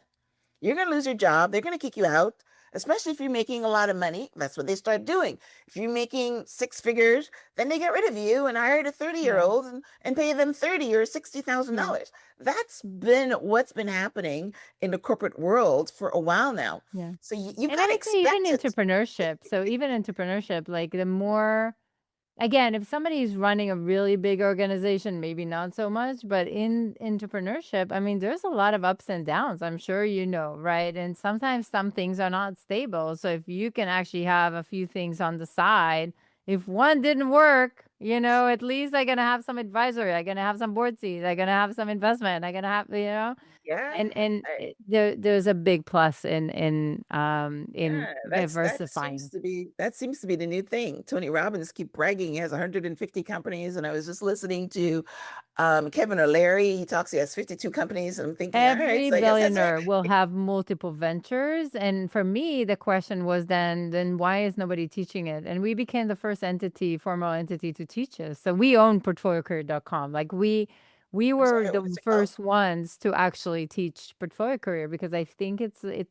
[SPEAKER 2] You're going to lose your job. They're going to kick you out, especially if you're making a lot of money. That's what they start doing. If you're making six figures, then they get rid of you and hire a 30-year
[SPEAKER 3] Yeah.
[SPEAKER 2] old and pay them 30 or $60,000. That's been what's been happening in the corporate world for a while now.
[SPEAKER 3] Yeah.
[SPEAKER 2] So you've
[SPEAKER 3] And I
[SPEAKER 2] got to
[SPEAKER 3] would say even
[SPEAKER 2] expect it.
[SPEAKER 3] entrepreneurship. So even entrepreneurship, like the more, again, if somebody's running a really big organization, maybe not so much, but in entrepreneurship, I mean, there's a lot of ups and downs. I'm sure you know, right? And sometimes some things are not stable. So if you can actually have a few things on the side, if one didn't work, at least I'm gonna have some advisory. I'm gonna have some board seats. I'm gonna have some investment. I'm gonna have,
[SPEAKER 2] Yeah.
[SPEAKER 3] and
[SPEAKER 2] I-
[SPEAKER 3] there's a big plus in
[SPEAKER 2] Yeah,
[SPEAKER 3] diversifying.
[SPEAKER 2] that seems to be the new thing. Tony Robbins keep bragging he has 150 companies, and I was just listening to Kevin O'Leary. He talks he has 52 companies, and I'm thinking, all right,
[SPEAKER 3] Every
[SPEAKER 2] so I guess that's right.
[SPEAKER 3] billionaire will have multiple ventures. And for me, the question was then why is nobody teaching it? And we became the first formal entity to teach us. So we own portfoliocareer.com. Like we
[SPEAKER 2] I'm
[SPEAKER 3] were
[SPEAKER 2] sorry,
[SPEAKER 3] the
[SPEAKER 2] what's it called?
[SPEAKER 3] first ones to actually teach portfolio career because I think it's
[SPEAKER 2] Okay.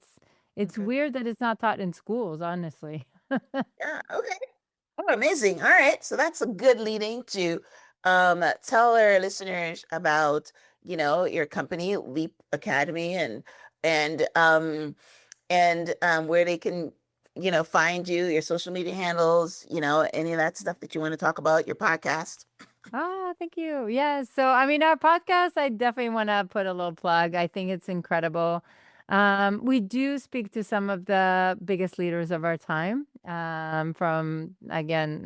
[SPEAKER 3] weird that it's not taught in schools, honestly.
[SPEAKER 2] Yeah, okay. Oh, amazing. All right. So that's a good leading to tell our listeners about, your company, Leap Academy, and where they can, find you, your social media handles, any of that stuff that you want to talk about, your podcast.
[SPEAKER 3] Ah, thank you. Yes. So, I mean, our podcast, I definitely want to put a little plug. I think it's incredible. We do speak to some of the biggest leaders of our time, from, again,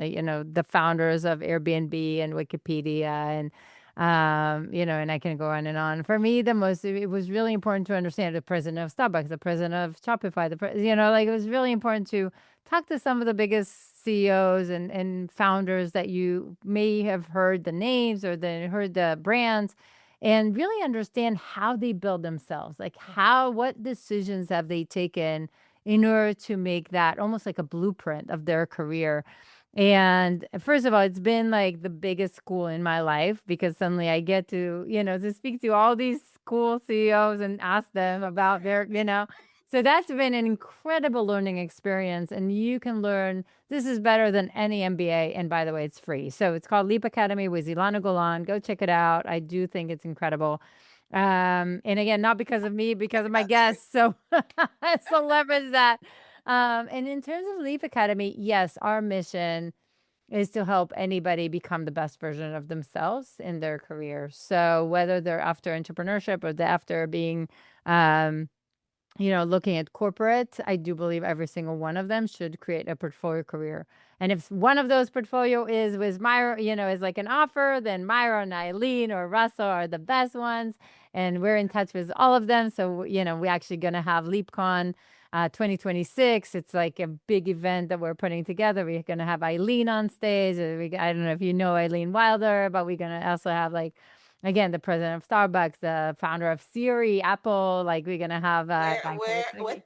[SPEAKER 3] the founders of Airbnb and Wikipedia and I can go on and on. For me, it was really important to understand the president of Starbucks, the president of Shopify, like it was really important to talk to some of the biggest CEOs and founders that you may have heard the names or heard the brands and really understand how they build themselves. Like what decisions have they taken in order to make that almost like a blueprint of their career. And first of all, it's been like the biggest school in my life because suddenly I get to speak to all these cool CEOs and ask them about their. So that's been an incredible learning experience. And you can learn, this is better than any MBA. And by the way, it's free. So it's called Leap Academy with Ilana Golan. Go check it out. I do think it's incredible. And again, not because of me, because of my guests. So, so leverage that. And in terms of Leap Academy, yes, our mission is to help anybody become the best version of themselves in their career. So whether they're after entrepreneurship or they're after being, looking at corporate, I do believe every single one of them should create a portfolio career. And if one of those portfolio is with Myra, is like an offer, then Myra and Eileen or Russell are the best ones. And we're in touch with all of them. So, we're actually going to have LeapCon 2026. It's like a big event that we're putting together. We're going to have Eileen on stage. I don't know if you know Eileen Wilder, but we're going to also have again, the president of Starbucks, the founder of Siri, Apple. Like we're gonna have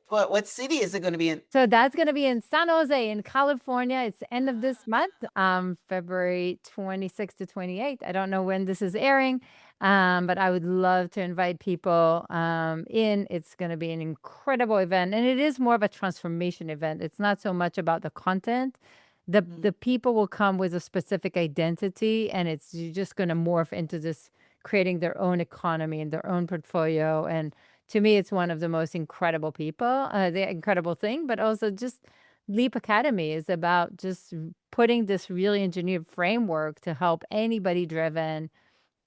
[SPEAKER 2] What city is it going to be in?
[SPEAKER 3] so that's gonna be in San Jose in California. It's the end of this month, February 26th to 28th. I don't know when this is airing, but I would love to invite people in. It's gonna be an incredible event, and it is more of a transformation event. It's not so much about the content. The people will come with a specific identity, and you're just gonna morph into this creating their own economy and their own portfolio. And to me, it's one of the most incredible people, the incredible thing, but also just Leap Academy is about just putting this really engineered framework to help anybody driven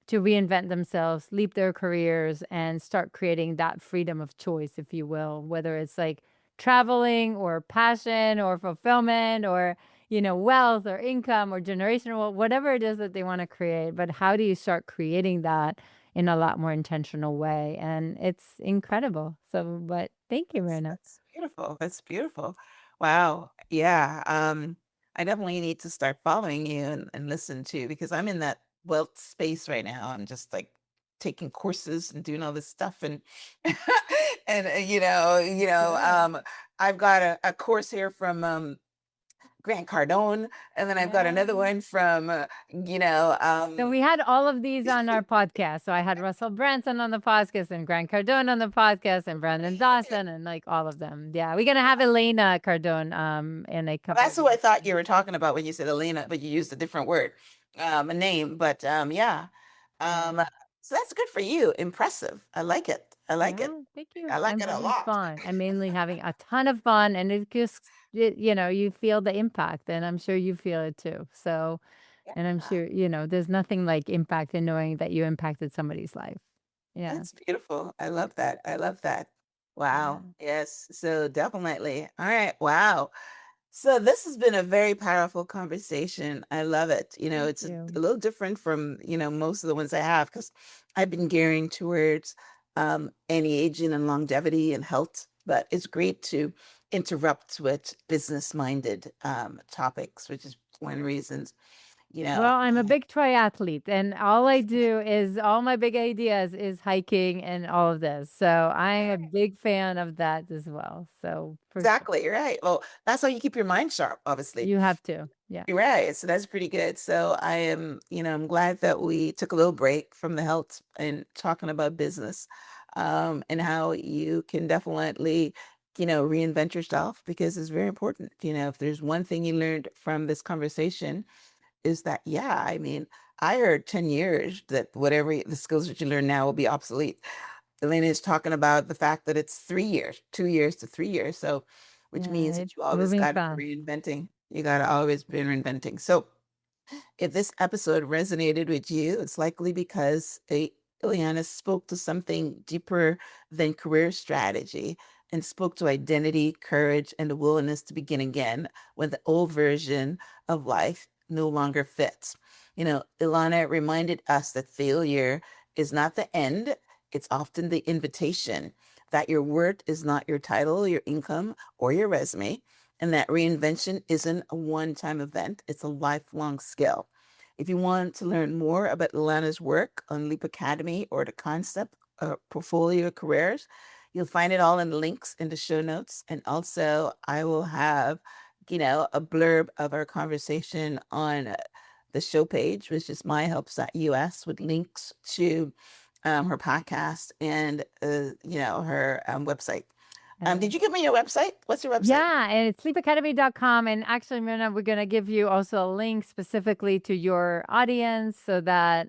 [SPEAKER 3] to reinvent themselves, leap their careers, and start creating that freedom of choice, if you will, whether it's like traveling or passion or fulfillment or, wealth or income or generational, whatever it is that they want to create. But how do you start creating that in a lot more intentional way? And it's incredible. So, but thank you, Myrna.
[SPEAKER 2] That's beautiful. That's beautiful. Wow. Yeah. I definitely need to start following you and listen to, because I'm in that wealth space right now. I'm just like taking courses and doing all this stuff, and and I've got a course here from Grant Cardone, and then I've got another one from
[SPEAKER 3] So we had all of these on our podcast. So I had Russell Branson on the podcast and Grant Cardone on the podcast and Brandon Dawson and like all of them. Yeah, we're gonna have Ilana Cardone in a couple.
[SPEAKER 2] That's who I thought you were talking about when you said Elena, but you used a different word, a name. But yeah. So that's good for you. Impressive. I like it. I like it.
[SPEAKER 3] Thank you.
[SPEAKER 2] I like
[SPEAKER 3] I'm
[SPEAKER 2] it a
[SPEAKER 3] having
[SPEAKER 2] lot.
[SPEAKER 3] fun. I'm mainly having a ton of fun, and it just you feel the impact, and I'm sure you feel it too. So, and I'm sure there's nothing like impact in knowing that you impacted somebody's life. Yeah.
[SPEAKER 2] That's beautiful. I love that. I love that.
[SPEAKER 3] Yeah.
[SPEAKER 2] Wow. Yes. So definitely. All right. Wow. So this has been a very powerful conversation. I love it.
[SPEAKER 3] Thank
[SPEAKER 2] It's a
[SPEAKER 3] you.
[SPEAKER 2] little different from, most of the ones I have, because I've been gearing towards anti-aging and longevity and health, but it's great to interrupt with business-minded topics, which is one of the reasons,
[SPEAKER 3] Well, I'm a big triathlete, and all I do is all my big ideas is hiking and all of this. So I'm a big fan of that as well. So for sure.
[SPEAKER 2] Exactly, right. Well, that's how you keep your mind sharp, obviously.
[SPEAKER 3] You have to. Yeah.
[SPEAKER 2] You're right. So that's pretty good. So I am, I'm glad that we took a little break from the health and talking about business, and how you can definitely, reinvent yourself, because it's very important. If there's one thing you learned from this conversation, is that, yeah, I mean, I heard 10 years that whatever the skills that you learn now will be obsolete. Elena is talking about the fact that it's 3 years, 2 years to 3 years. So, which means that
[SPEAKER 3] It's
[SPEAKER 2] you always
[SPEAKER 3] moving
[SPEAKER 2] got to
[SPEAKER 3] fast.
[SPEAKER 2] be reinventing. You got to always be reinventing. So if this episode resonated with you, it's likely because Ileana spoke to something deeper than career strategy, and spoke to identity, courage, and the willingness to begin again when the old version of life no longer fits. Ilana reminded us that failure is not the end, it's often the invitation, that your worth is not your title, your income, or your resume, and that reinvention isn't a one-time event, it's a lifelong skill. If you want to learn more about Ilana's work on Leap Academy or the concept of portfolio careers, you'll find it all in the links in the show notes. And also, I will have, a blurb of our conversation on the show page, which is myhelps.us, with links to her podcast and, her website. Did you give me your website? What's your website?
[SPEAKER 3] Yeah, and it's sleepacademy.com. And actually, Myrna, we're going to give you also a link specifically to your audience so that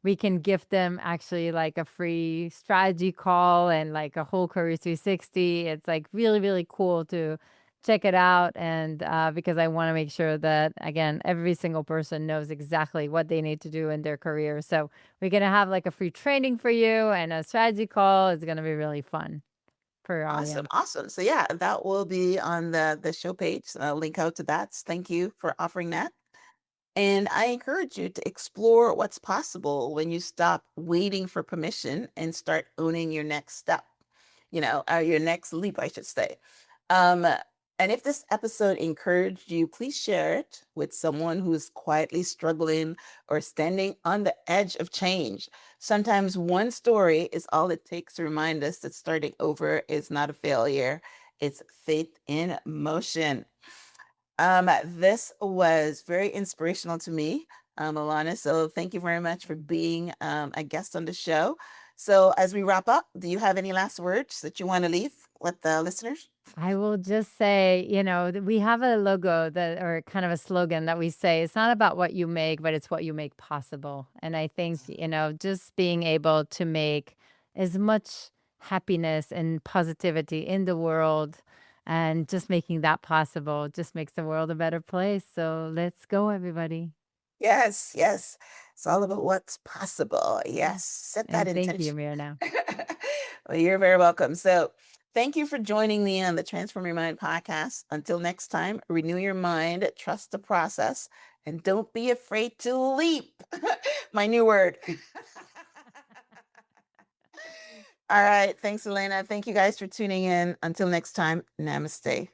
[SPEAKER 3] we can gift them actually like a free strategy call and like a whole career 360. It's like really, really cool to check it out. And because I want to make sure that, again, every single person knows exactly what they need to do in their career. So we're going to have like a free training for you and a strategy call. It's going to be really fun.
[SPEAKER 2] Awesome. So yeah, that will be on the show page. I'll link out to that. Thank you for offering that. And I encourage you to explore what's possible when you stop waiting for permission and start owning your next step, your next leap, I should say. And if this episode encouraged you, please share it with someone who's quietly struggling or standing on the edge of change. Sometimes one story is all it takes to remind us that starting over is not a failure. It's faith in motion. This was very inspirational to me, Ilana. So thank you very much for being a guest on the show. So as we wrap up, do you have any last words that you want to leave with the listeners?
[SPEAKER 3] I will just say, we have a logo that, or kind of a slogan that we say, it's not about what you make, but it's what you make possible. And I think, just being able to make as much happiness and positivity in the world and just making that possible just makes the world a better place. So let's go, everybody.
[SPEAKER 2] Yes, yes. It's all about what's possible. Yes. Set that
[SPEAKER 3] And thank you,
[SPEAKER 2] intention.
[SPEAKER 3] Myrna.
[SPEAKER 2] Well, you're very welcome. So, thank you for joining me on the Transform Your Mind podcast. Until next time, renew your mind, trust the process, and don't be afraid to leap. My new word. All right. Thanks, Elena. Thank you guys for tuning in. Until next time, namaste.